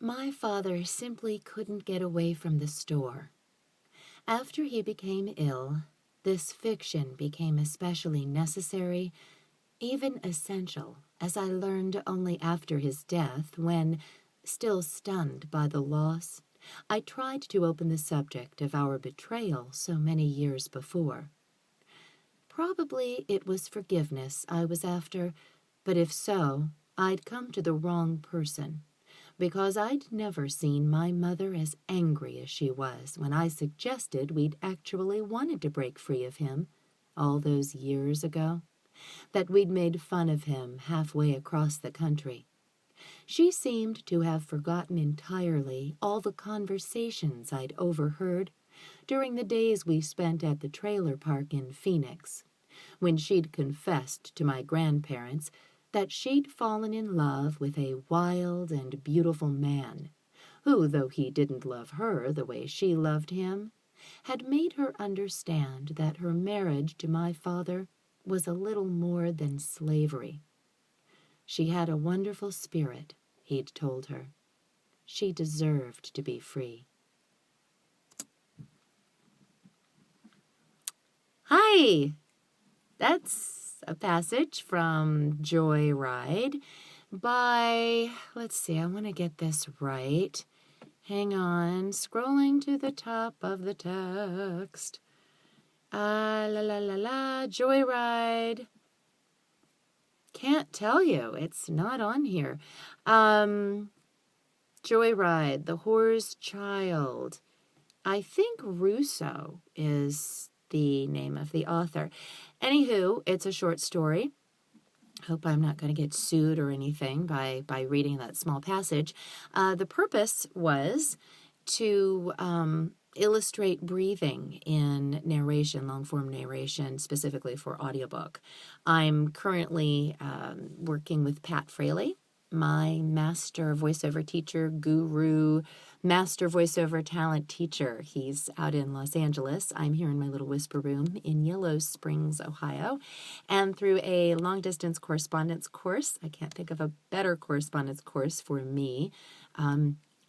My father simply couldn't get away from the store. After he became ill, this fiction became especially necessary, even essential, as I learned only after his death when, still stunned by the loss, I tried to open the subject of our betrayal so many years before. Probably it was forgiveness I was after, but if so, I'd come to the wrong person, because I'd never seen my mother as angry as she was when I suggested we'd actually wanted to break free of him all those years ago, that we'd made fun of him halfway across the country. She seemed to have forgotten entirely all the conversations I'd overheard during the days we spent at the trailer park in Phoenix, when she'd confessed to my grandparents that she'd fallen in love with a wild and beautiful man, who, though he didn't love her the way she loved him, had made her understand that her marriage to my father was a little more than slavery. She had a wonderful spirit, he'd told her. She deserved to be free. Hi! That's a passage from Joyride by, let's see, I want to get this right. Hang on, scrolling to the top of the text. Joyride. Can't tell you, it's not on here. Joyride, The Whore's Child. I think Russo is the name of the author. Anywho, it's a short story. Hope I'm not going to get sued or anything by reading that small passage. The purpose was to illustrate breathing in narration, long-form narration, specifically for audiobook. I'm currently working with Pat Fraley, my master voiceover teacher, guru, master voiceover talent teacher. He's out in Los Angeles. I'm here in my little whisper room in Yellow Springs, Ohio. And through a long-distance correspondence course, I can't think of a better correspondence course for me,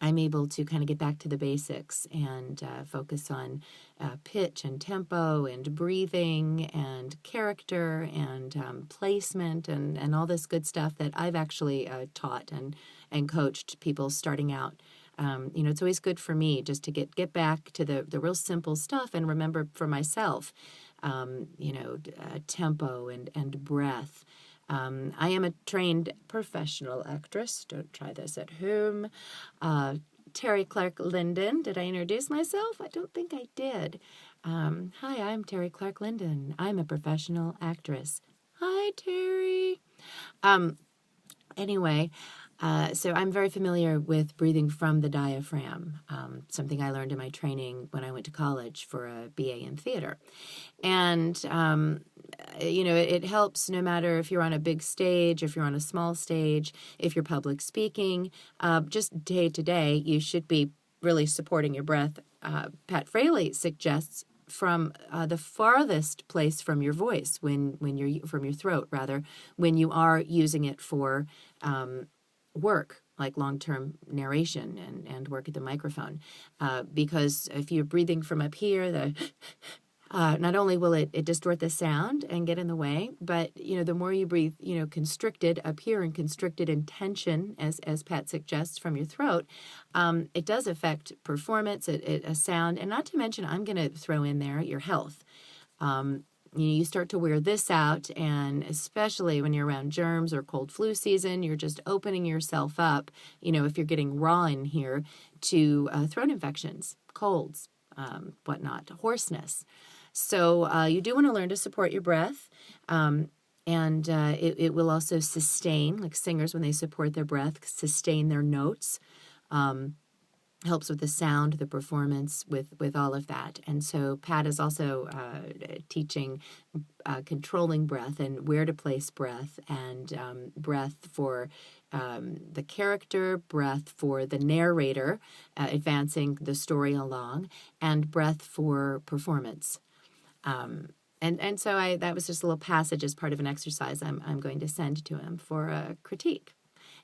I'm able to kind of get back to the basics and focus on pitch and tempo and breathing and character and placement and all this good stuff that I've actually taught and coached people starting out. It's always good for me just to get back to the real simple stuff and remember for myself, tempo and breath. I am a trained professional actress. Don't try this at home. Teri Clark Linden. Did I introduce myself? I don't think I did. Hi, I'm Teri Clark Linden. I'm a professional actress. Hi, Teri. So I'm very familiar with breathing from the diaphragm, something I learned in my training when I went to college for a BA in theater. And, it helps no matter if you're on a big stage, if you're on a small stage, if you're public speaking, just day to day, you should be really supporting your breath. Pat Fraley suggests from the farthest place from your voice, when you're from your throat, rather, when you are using it for work, like long-term narration and work at the microphone. Because if you're breathing from up here, not only will it distort the sound and get in the way, but, the more you breathe, constricted up here and constricted in tension, as Pat suggests, from your throat, it does affect performance, a sound, and not to mention, I'm going to throw in there your health. You start to wear this out, and especially when you're around germs or cold flu season, you're just opening yourself up, if you're getting raw in here, to throat infections, colds, whatnot, hoarseness. So you do want to learn to support your breath, and it will also sustain, like singers when they support their breath, sustain their notes. Helps with the sound, the performance, with all of that. And so Pat is also teaching controlling breath and where to place breath, and breath for the character, breath for the narrator, advancing the story along, and breath for performance. And so that was just a little passage as part of an exercise I'm going to send to him for a critique.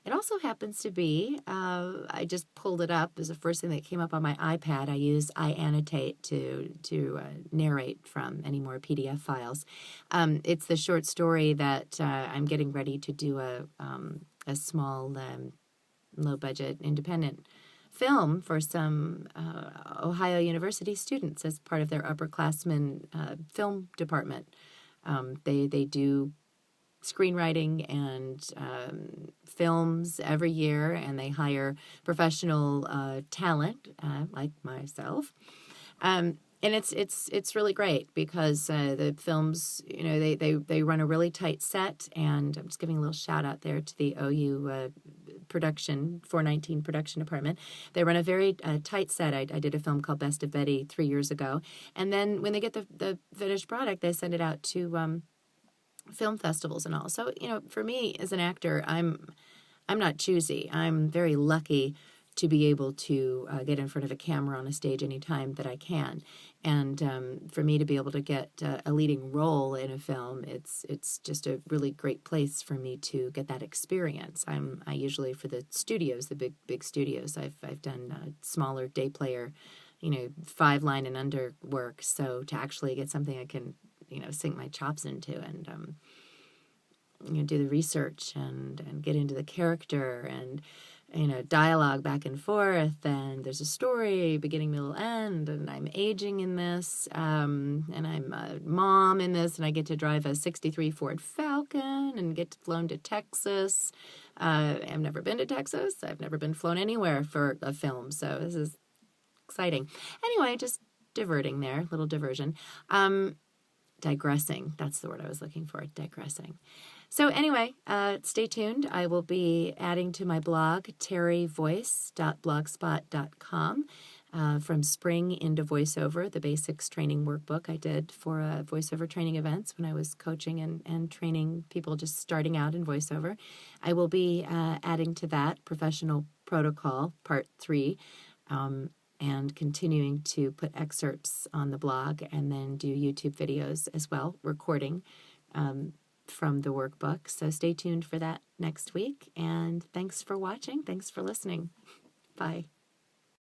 It also happens to be, I just pulled it up as the first thing that came up on my iPad. I use iAnnotate to narrate from any more PDF files. It's the short story that I'm getting ready to do a small, low-budget, independent film for some Ohio University students as part of their upperclassmen film department. They do screenwriting and films every year, and they hire professional talent like myself. And it's really great because the films, they run a really tight set, and I'm just giving a little shout out there to the OU production 419 production department. They run a very tight set. I did a film called Best of Betty 3 years ago, and then when they get the finished product, they send it out to film festivals and all. So for me as an actor, I'm not choosy. I'm very lucky to be able to get in front of a camera on a stage anytime that I can. And for me to be able to get a leading role in a film, it's just a really great place for me to get that experience. I usually, for the studios, the big studios, I've done smaller day player, 5-line and under work. So to actually get something I can, sink my chops into and do the research and get into the character and dialogue back and forth, and there's a story, beginning, middle, end, and I'm aging in this, and I'm a mom in this, and I get to drive a 63 Ford Falcon and get flown to Texas. I've never been to Texas. I've never been flown anywhere for a film, so this is exciting. Anyway, just diverting there, little diversion. Digressing, that's the word I was looking for, digressing. So anyway, stay tuned. I will be adding to my blog, terivoice.blogspot.com, from spring into VoiceOver, the basics training workbook I did for VoiceOver training events when I was coaching and training people just starting out in VoiceOver. I will be adding to that Professional Protocol, Part 3, and continuing to put excerpts on the blog and then do YouTube videos as well, recording from the workbook. So stay tuned for that next week. And thanks for watching. Thanks for listening. Bye.